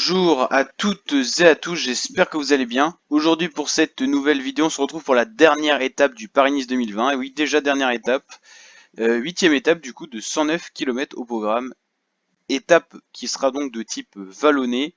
Bonjour à toutes et à tous, j'espère que vous allez bien. Aujourd'hui pour cette nouvelle vidéo, on se retrouve pour la dernière étape du Paris-Nice 2020. Et oui, déjà dernière étape, huitième étape du coup de 109 km au programme. Étape qui sera donc de type vallonné,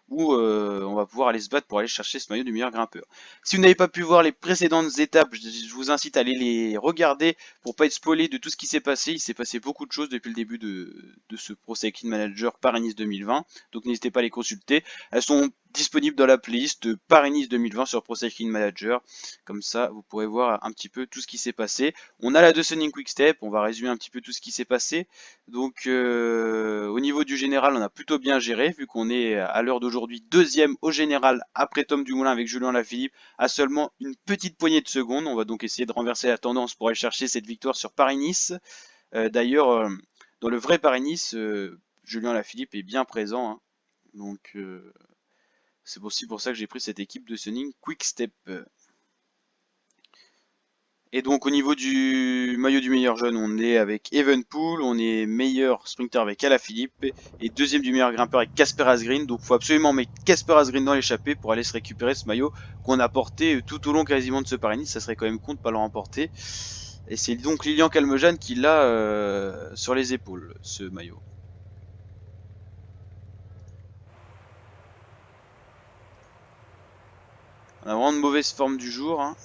où on va pouvoir aller se battre pour aller chercher ce maillot du meilleur grimpeur. Si vous n'avez pas pu voir les précédentes étapes, je vous incite à aller les regarder pour pas être spoilé de tout ce qui s'est passé. Il s'est passé beaucoup de choses depuis le début de ce Pro Cycling Manager Paris-Nice 2020, donc n'hésitez pas à les consulter. Elles sont disponibles dans la playlist Paris-Nice 2020 sur Pro Cycling Manager. Comme ça, vous pourrez voir un petit peu tout ce qui s'est passé. On a la Deceuninck Quick Step, on va résumer un petit peu tout ce qui s'est passé. Donc au niveau du général, on a plutôt bien géré, vu qu'on est à l'heure d'aujourd'hui deuxième au général après Tom Dumoulin avec Julien Lafilippe, à seulement une petite poignée de secondes. On va donc essayer de renverser la tendance pour aller chercher cette victoire sur Paris-Nice. D'ailleurs, dans le vrai Paris-Nice, Julien Lafilippe est bien présent, hein. Donc c'est aussi pour ça que j'ai pris cette équipe de Sunning Quick Step. Et donc au niveau du maillot du meilleur jeune, on est avec Evenpool, on est meilleur sprinter avec Alaphilippe et deuxième du meilleur grimpeur avec Casper Asgreen. Donc il faut absolument mettre Casper Asgreen dans l'échappée pour aller se récupérer ce maillot qu'on a porté tout au long quasiment de ce Paris-Nice. Ça serait quand même con de pas le remporter. Et c'est donc Lilian Calmejane qui l'a sur les épaules, ce maillot. On a vraiment de mauvaise forme du jour, hein.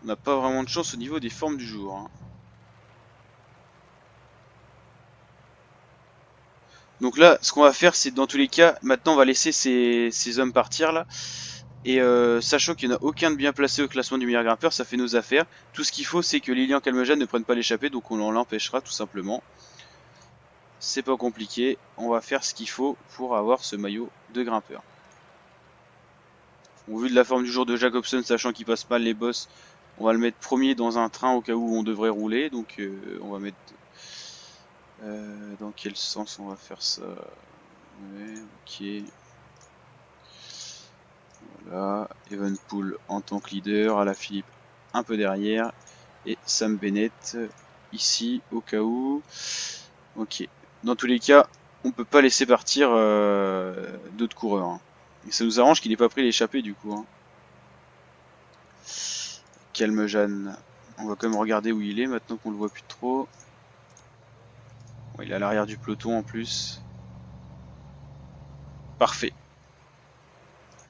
On n'a pas vraiment de chance au niveau des formes du jour, hein. Donc là, ce qu'on va faire, c'est dans tous les cas, maintenant on va laisser ces hommes partir là. Et sachant qu'il n'y en a aucun de bien placé au classement du meilleur grimpeur, ça fait nos affaires. Tout ce qu'il faut, c'est que Lilian Calmejane ne prenne pas l'échappée, donc on l'empêchera tout simplement. C'est pas compliqué, on va faire ce qu'il faut pour avoir ce maillot de grimpeur. Au vu de la forme du jour de Jacobsen, sachant qu'il passe mal les bosses, on va le mettre premier dans un train au cas où on devrait rouler. Donc on va mettre... dans quel sens on va faire ça? Ouais, ok. Voilà, Evenpool en tant que leader, Alaphilippe un peu derrière, et Sam Bennett ici au cas où. Ok, dans tous les cas, on peut pas laisser partir d'autres coureurs, hein. Et ça nous arrange qu'il n'ait pas pris l'échappée du coup, hein. Calmejane, on va quand même regarder où il est maintenant qu'on le voit plus trop. Bon, il est à l'arrière du peloton en plus. Parfait.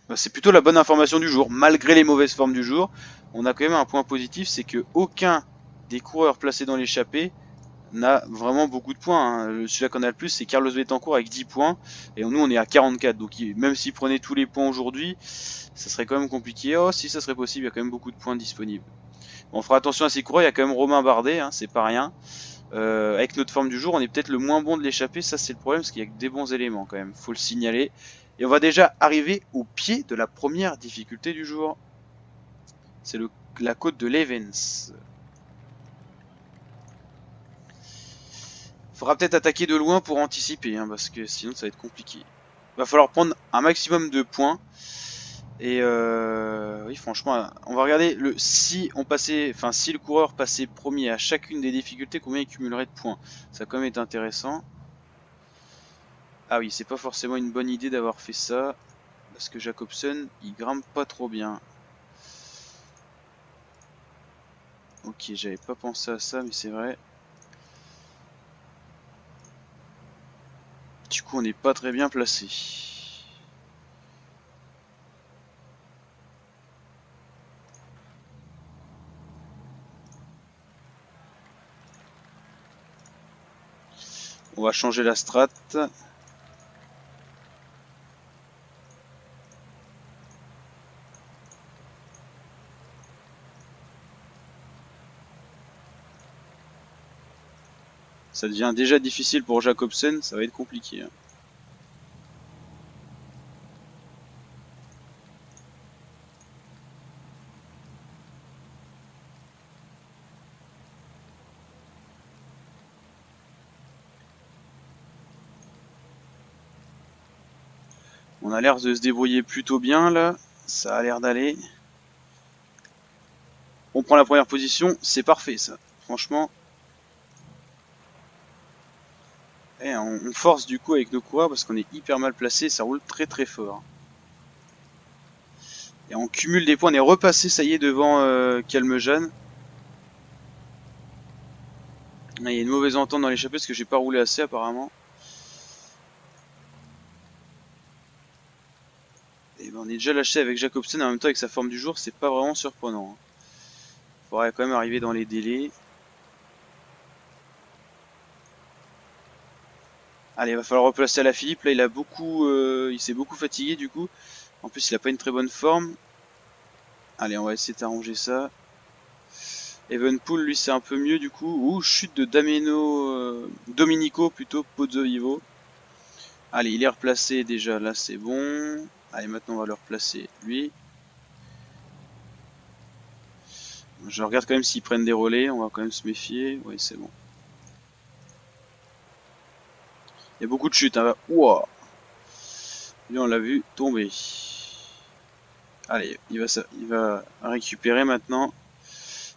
Bah, c'est plutôt la bonne information du jour. Malgré les mauvaises formes du jour, on a quand même un point positif, c'est que aucun des coureurs placés dans l'échappée n'a vraiment beaucoup de points, hein. Celui-là qu'on a le plus, c'est Carlos Betancourt avec 10 points, et nous on est à 44. Donc même s'il prenait tous les points aujourd'hui, ça serait quand même compliqué. Oh, si ça serait possible, il y a quand même beaucoup de points disponibles. Bon, on fera attention à ces coureurs, il y a quand même Romain Bardet, hein, c'est pas rien. Avec notre forme du jour, on est peut-être le moins bon de l'échapper, ça c'est le problème, parce qu'il y a que des bons éléments quand même, faut le signaler. Et on va déjà arriver au pied de la première difficulté du jour. C'est la côte de l'Evans. Faudra peut-être attaquer de loin pour anticiper, hein, parce que sinon ça va être compliqué. Va falloir prendre un maximum de points. Et oui, franchement, on va regarder si on passait, enfin si le coureur passait premier à chacune des difficultés, combien il cumulerait de points. Ça va quand même être intéressant. Ah oui, c'est pas forcément une bonne idée d'avoir fait ça, parce que Jacobsen, il grimpe pas trop bien. Ok, j'avais pas pensé à ça, mais c'est vrai. Du coup, on n'est pas très bien placé. On va changer la strat. Ça devient déjà difficile pour Jacobsen, ça va être compliqué, hein. On a l'air de se débrouiller plutôt bien là. Ça a l'air d'aller. On prend la première position, c'est parfait ça. Franchement. Et on force du coup avec nos coureurs parce qu'on est hyper mal placé, ça roule très très fort. Et on cumule des points, on est repassé, ça y est, devant Calmejane. Il y a une mauvaise entente dans l'échappée parce que j'ai pas roulé assez apparemment. Et ben on est déjà lâché avec Jacobsen en même temps avec sa forme du jour, c'est pas vraiment surprenant. Faudrait quand même arriver dans les délais. Allez, il va falloir replacer à la Philippe. Là, il s'est beaucoup fatigué du coup. En plus, il a pas une très bonne forme. Allez, on va essayer d'arranger ça. Evenpool, lui, c'est un peu mieux du coup. Ouh, chute de Domenico plutôt, Pozzovivo. Allez, il est replacé déjà, là c'est bon. Allez, maintenant on va le replacer lui. Je regarde quand même s'ils prennent des relais, on va quand même se méfier. Oui, c'est bon. Il y a beaucoup de chutes, hein. Ouah. Lui, on l'a vu tomber. Allez, il va récupérer maintenant.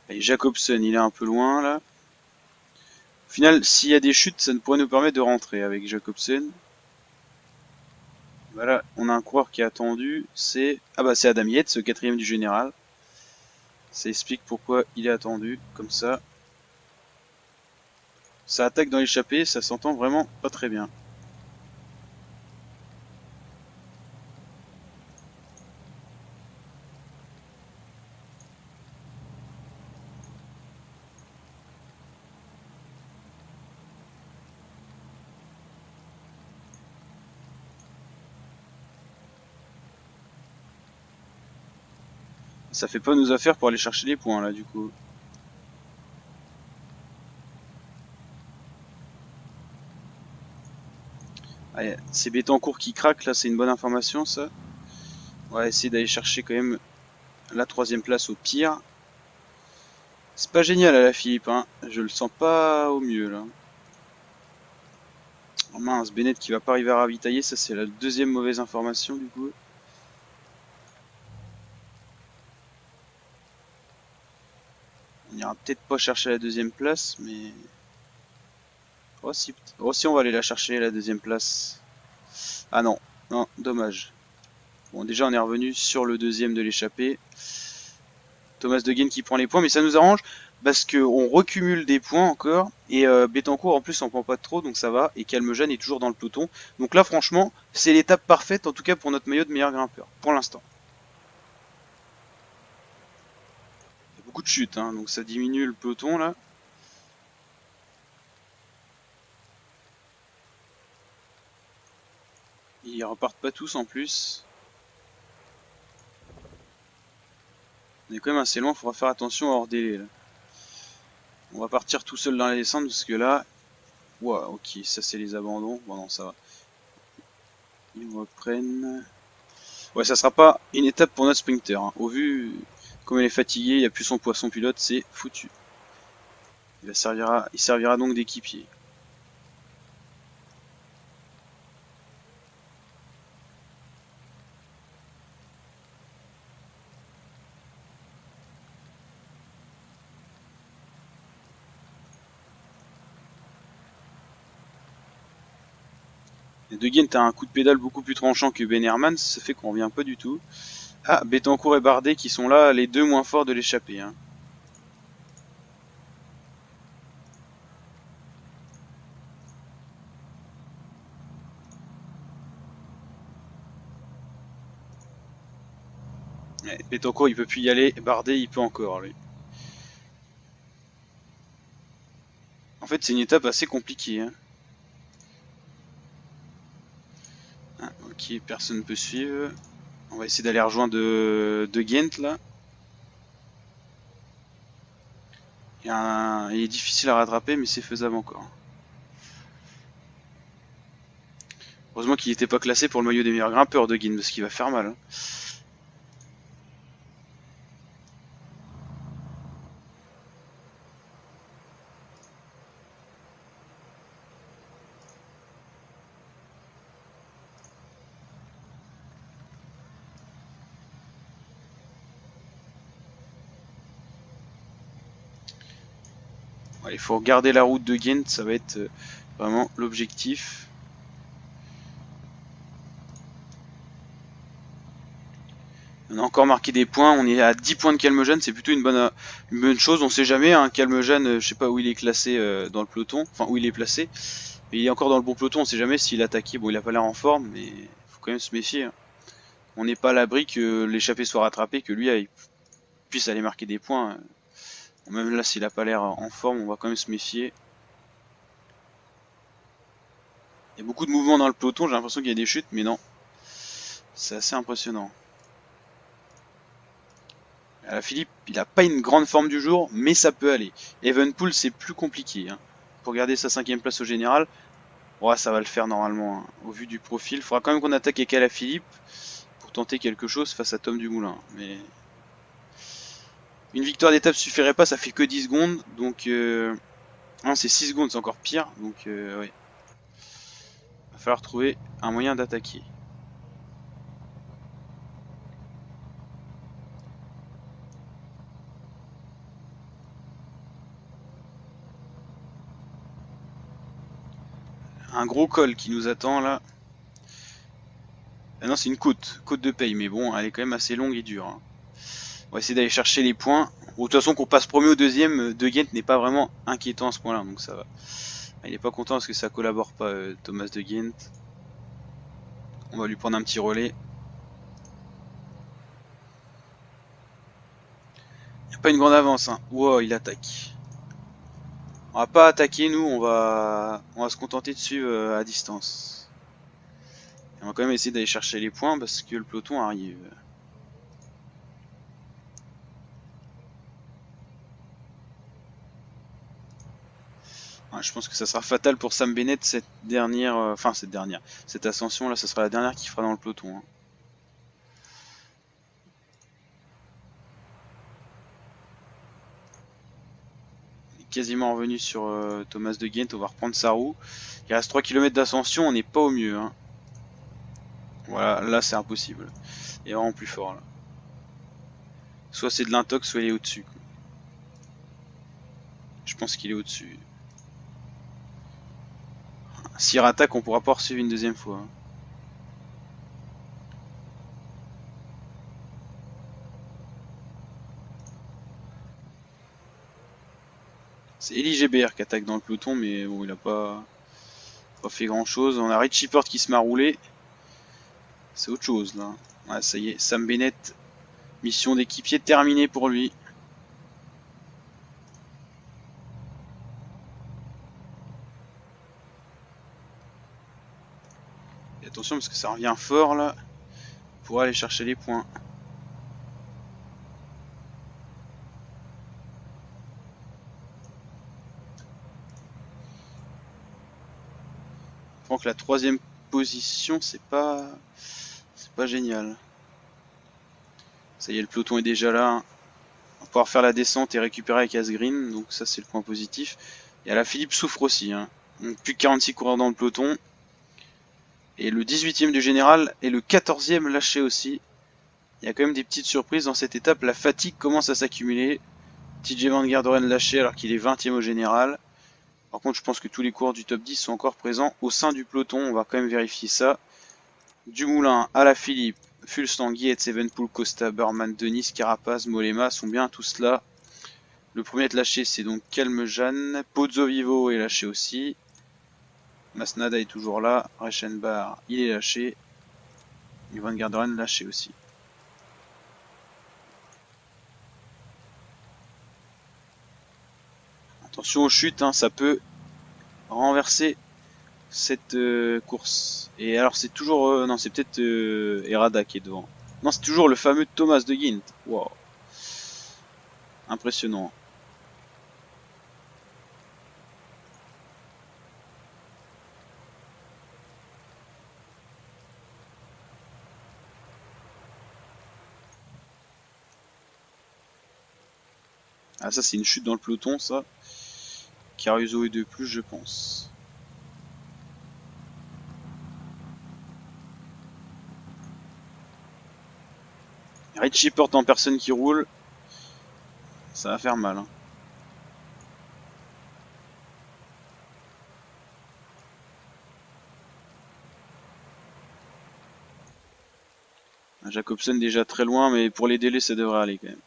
Allez, Jacobsen, il est un peu loin là. Au final, s'il y a des chutes, ça pourrait nous permettre de rentrer avec Jacobsen. Voilà, on a un coureur qui a attendu. C'est Adam Yates, ce quatrième du général. Ça explique pourquoi il est attendu comme ça. Ça attaque dans l'échappée, ça s'entend vraiment pas très bien. Ça fait pas nos affaires pour aller chercher les points là du coup. Allez, c'est Bétancourt qui craque là, c'est une bonne information ça. On va essayer d'aller chercher quand même la troisième place au pire. C'est pas génial à la Philippe, hein. Je le sens pas au mieux là. Oh mince, Bennett qui va pas arriver à ravitailler, ça c'est la deuxième mauvaise information du coup. On ira peut-être pas chercher la deuxième place, mais... Oh si on va aller la chercher la deuxième place. Ah non, non, dommage. Bon déjà on est revenu sur le deuxième de l'échappée. Thomas De Gendt qui prend les points, mais ça nous arrange parce qu'on recumule des points encore. Et Bétancourt en plus on prend pas trop, donc ça va. Et Calmejane est toujours dans le peloton. Donc là franchement, c'est l'étape parfaite en tout cas pour notre maillot de meilleur grimpeur, pour l'instant. Il y a beaucoup de chutes, hein, donc ça diminue le peloton là. Ils repartent pas tous en plus. On est quand même assez loin, il faudra faire attention hors délai là. On va partir tout seul dans la descente parce que là... Ouah, ok, ça c'est les abandons. Bon non, ça va. Ils reprennent... Ouais, ça sera pas une étape pour notre sprinter, hein. Au vu comme il est fatigué, il n'y a plus son poisson pilote, c'est foutu. Il servira donc d'équipier. De Gendt a un coup de pédale beaucoup plus tranchant que Ben Herman, ça fait qu'on revient pas du tout. Ah, Bétancourt et Bardet qui sont là, les deux moins forts de l'échappée, hein. Ouais, Bétancourt il peut plus y aller, Bardet il peut encore lui. En fait c'est une étape assez compliquée, hein. Ah, ok, personne ne peut suivre. On va essayer d'aller rejoindre de Gendt là. Il est difficile à rattraper mais c'est faisable encore. Heureusement qu'il n'était pas classé pour le maillot des meilleurs grimpeurs de Gendt parce qu'il va faire mal, hein. Ouais, il faut garder la route de Ghent, ça va être vraiment l'objectif. On a encore marqué des points, on est à 10 points de Calmejane, c'est plutôt une bonne chose, on sait jamais, hein, Calmejane, je sais pas où il est classé dans le peloton, enfin où il est placé, mais il est encore dans le bon peloton, on sait jamais s'il a attaqué, bon il a pas l'air en forme, mais il faut quand même se méfier. Hein. On n'est pas à l'abri que l'échappée soit rattrapée, que lui puisse aller marquer des points. Même là s'il a pas l'air en forme, on va quand même se méfier. Il y a beaucoup de mouvements dans le peloton, j'ai l'impression qu'il y a des chutes, mais non, c'est assez impressionnant. Philippe, il n'a pas une grande forme du jour, mais ça peut aller. Evenpool, c'est plus compliqué. Hein. Pour garder sa 5ème place au général, ouais, ça va le faire normalement. Hein. Au vu du profil, il faudra quand même qu'on attaque avec Philippe pour tenter quelque chose face à Tom Dumoulin. Mais une victoire d'étape suffirait pas, ça fait que 10 secondes. Donc, non, c'est 6 secondes, c'est encore pire. Donc, ouais. Il va falloir trouver un moyen d'attaquer. Un gros col qui nous attend là. Ah non, c'est une côte de paye, mais bon, elle est quand même assez longue et dure. Hein. On va essayer d'aller chercher les points. Bon, de toute façon, qu'on passe premier ou deuxième, De Ghent n'est pas vraiment inquiétant à ce point-là, donc ça va. Il n'est pas content parce que ça collabore pas, Thomas De Ghent. On va lui prendre un petit relais. Il n'y a pas une grande avance, hein. Wow, il attaque. On va pas attaquer, nous, on va se contenter de suivre à distance. Et on va quand même essayer d'aller chercher les points parce que le peloton arrive. Ouais, je pense que ça sera fatal pour Sam Bennett cette ascension là, ça sera la dernière qu'il fera dans le peloton. Hein. Il est quasiment revenu sur Thomas De Ghent, on va reprendre sa roue. Il reste 3 km d'ascension, on n'est pas au mieux. Hein. Voilà, là c'est impossible. Il est vraiment plus fort là. Soit c'est de l'intox, soit il est au-dessus. Je pense qu'il est au-dessus. S'il rattaque, on pourra pas poursuivre une deuxième fois. Hein. C'est Eli GBR qui attaque dans le peloton, mais bon, il a pas fait grand chose. On a Richie Porte qui se met à rouler. C'est autre chose là. Ouais, ça y est, Sam Bennett, mission d'équipier terminée pour lui. Et attention parce que ça revient fort là. Pour aller chercher les points. Je pense que la 3ème position, c'est pas génial. Ça y est, le peloton est déjà là. On va pouvoir faire la descente et récupérer avec Asgreen, donc ça c'est le point positif. Et Philippe souffre aussi. Hein. Donc plus que 46 coureurs dans le peloton. Et le 18ème du général et le 14ème lâché aussi. Il y a quand même des petites surprises dans cette étape. La fatigue commence à s'accumuler. TJ Van Garderen lâché alors qu'il est 20ème au général. Par contre, je pense que tous les coureurs du top 10 sont encore présents au sein du peloton. On va quand même vérifier ça. Dumoulin, Alaphilippe, Fulstang, Yates, Evenpool, Costa, Burman, Denis, Carapaz, Mollema sont bien tous là. Le premier à être lâché, c'est donc Calmejane. Pozzo Vivo est lâché aussi. Masnada est toujours là. Reichenbach, il est lâché. Et Van Garderen lâché aussi. Attention aux chutes, hein, ça peut renverser cette course. Et alors c'est toujours... non, c'est peut-être Errada qui est devant. Non, c'est toujours le fameux Thomas De Ghent. Wow. Impressionnant. Ah ça c'est une chute dans le peloton ça. Caruso est de plus je pense. Richie Porte en personne qui roule. Ça va faire mal. Hein. Jacobsen déjà très loin, mais pour les délais ça devrait aller quand même.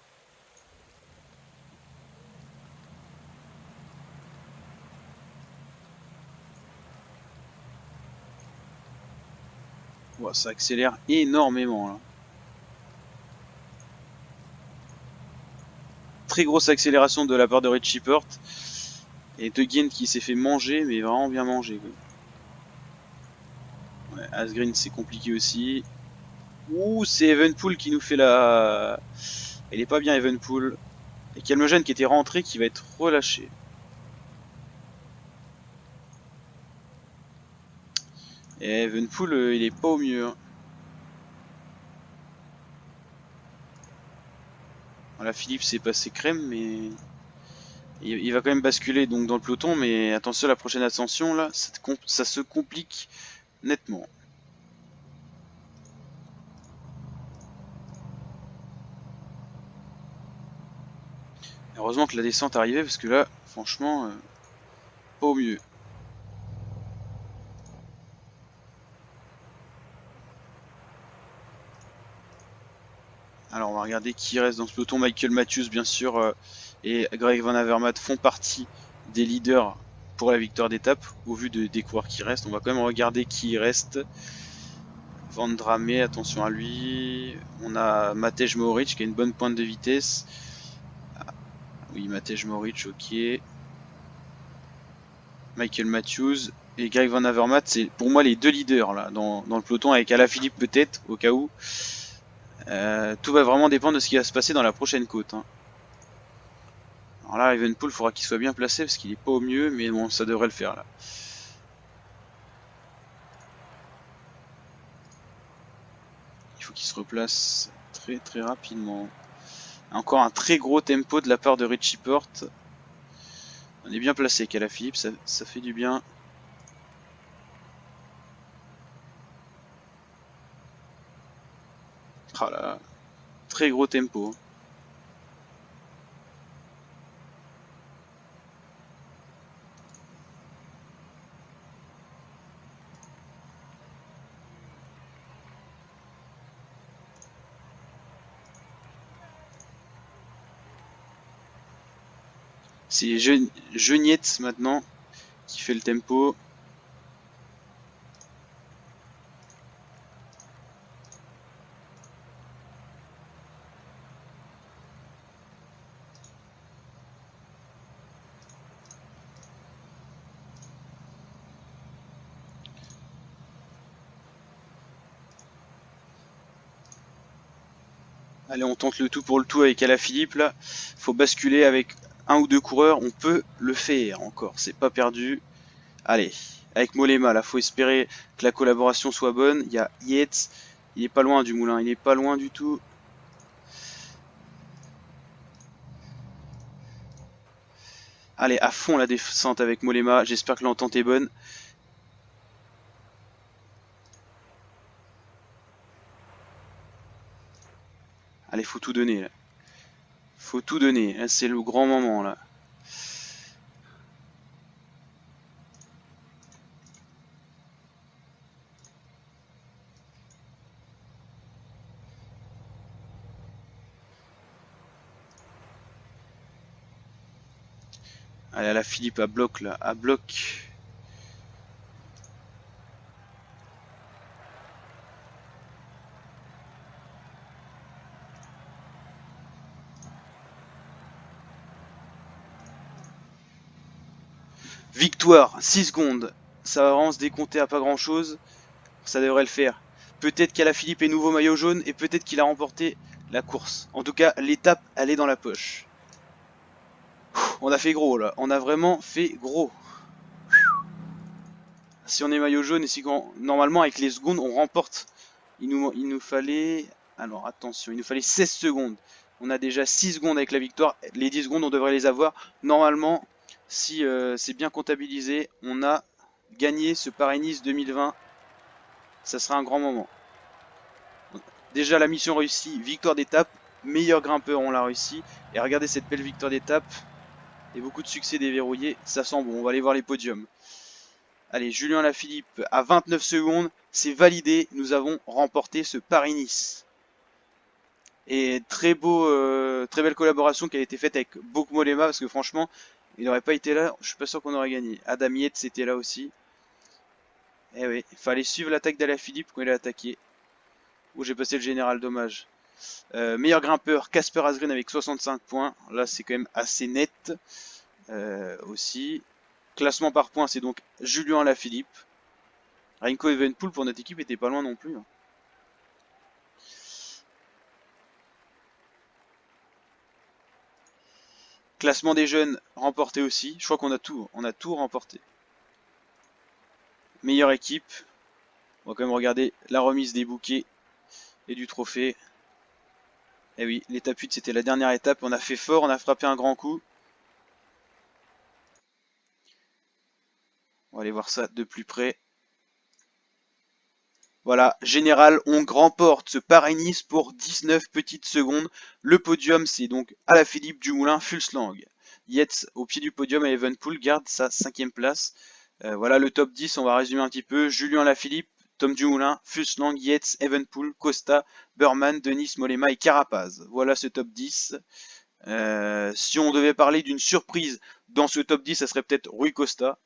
Wow, ça accélère énormément là. Très grosse accélération de la part de Richie Porte. Et De Gent qui s'est fait manger, mais vraiment bien manger. Ouais, Asgreen c'est compliqué aussi. Ouh, c'est Evenpool qui nous fait la... Elle est pas bien Evenpool. Et Calmogène qui était rentré qui va être relâché. Et Evenpool il est pas au mieux. Hein. Voilà, Philippe s'est passé crème, mais il va quand même basculer donc dans le peloton. Mais attention, la prochaine ascension là, ça se complique nettement. Heureusement que la descente arrivait parce que là, franchement, pas au mieux. Alors on va regarder qui reste dans ce peloton. Michael Matthews bien sûr et Greg Van Avermaet font partie des leaders pour la victoire d'étape. Au vu des coureurs qui restent, on va quand même regarder qui reste. Van Dramé, attention à lui. On a Matej Mohoric qui a une bonne pointe de vitesse. Ah, oui, Matej Mohoric, ok. Michael Matthews et Greg Van Avermaet, c'est pour moi les deux leaders là dans le peloton avec Alaphilippe peut-être au cas où. Tout va vraiment dépendre de ce qui va se passer dans la prochaine côte. Hein. Alors là, Evenpool, il faudra qu'il soit bien placé parce qu'il est pas au mieux, mais bon, ça devrait le faire là. Il faut qu'il se replace très très rapidement. Encore un très gros tempo de la part de Richie Porte. On est bien placé, Calaphilippe, ça fait du bien. Ah là, très gros tempo. C'est Geniette maintenant qui fait le tempo. Allez, on tente le tout pour le tout avec Alaphilippe là. Faut basculer avec un ou deux coureurs, on peut le faire encore, c'est pas perdu. Allez, avec Mollema là, faut espérer que la collaboration soit bonne. Il y a Yates, il est pas loin du moulin, il est pas loin du tout. Allez, à fond la descente avec Mollema, j'espère que l'entente est bonne. Allez, faut tout donner là. Faut tout donner, là c'est le grand moment là. Allez, à la Philippe à bloc là, à bloc. Victoire, 6 secondes. Ça va vraiment se décompter à pas grand chose. Ça devrait le faire. Peut-être qu'Alaphilippe est nouveau maillot jaune et peut-être qu'il a remporté la course. En tout cas, l'étape, elle est dans la poche. On a fait gros là, on a vraiment fait gros. Si on est maillot jaune et si normalement avec les secondes on remporte, il nous fallait, alors attention, il nous fallait 16 secondes. On a déjà 6 secondes avec la victoire, les 10 secondes on devrait les avoir. Normalement, si c'est bien comptabilisé, on a gagné ce Paris-Nice 2020. Ça sera un grand moment. Déjà la mission réussie, victoire d'étape, meilleur grimpeur on l'a réussi. Et regardez cette belle victoire d'étape et beaucoup de succès déverrouillé, ça sent bon, on va aller voir les podiums. Allez, Julien Alaphilippe à 29 secondes, c'est validé, nous avons remporté ce Paris-Nice. Et très très belle collaboration qui a été faite avec Boku Molema parce que franchement, il n'aurait pas été là, je suis pas sûr qu'on aurait gagné. Adam Yates était là aussi. Eh oui, il fallait suivre l'attaque d'Alaphilippe quand il a attaqué. Où j'ai passé le général dommage. Meilleur grimpeur, Casper Asgreen avec 65 points. Là, c'est quand même assez net aussi. Classement par points, c'est donc Julien Alaphilippe. Renko Evenpool pour notre équipe était pas loin non plus. Classement des jeunes remporté aussi. Je crois on a tout remporté. Meilleure équipe. On va quand même regarder la remise des bouquets et du trophée. Et oui, l'étape 8 c'était la dernière étape. On a fait fort, on a frappé un grand coup. On va aller voir ça de plus près. Voilà, général, on remporte ce Paris-Nice pour 19 petites secondes. Le podium, c'est donc Alaphilippe, Dumoulin, Fulslang. Yates, au pied du podium, et Evenpool garde sa 5e place. Voilà le top 10, on va résumer un petit peu. Julien Alaphilippe, Tom Dumoulin, Fulslang, Yates, Evenpool, Costa, Burman, Denis, Mollema et Carapaz. Voilà ce top 10. Si on devait parler d'une surprise dans ce top 10, ça serait peut-être Rui Costa.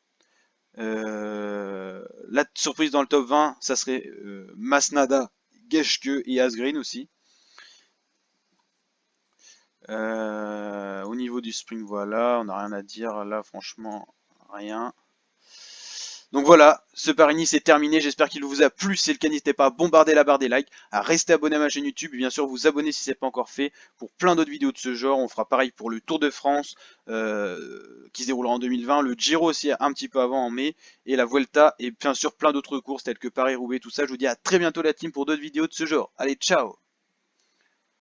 La surprise dans le top 20, ça serait Masnada, Geschke et Asgreen aussi. Au niveau du sprint, voilà, on n'a rien à dire. Là, franchement, rien. Donc voilà, ce Paris-Nice est terminé. J'espère qu'il vous a plu. Si c'est le cas, n'hésitez pas à bombarder la barre des likes, à rester abonné à ma chaîne YouTube et bien sûr vous abonner si ce n'est pas encore fait pour plein d'autres vidéos de ce genre. On fera pareil pour le Tour de France qui se déroulera en 2020, le Giro aussi un petit peu avant en mai et la Vuelta et bien sûr plein d'autres courses telles que Paris-Roubaix, tout ça. Je vous dis à très bientôt la team pour d'autres vidéos de ce genre. Allez, ciao!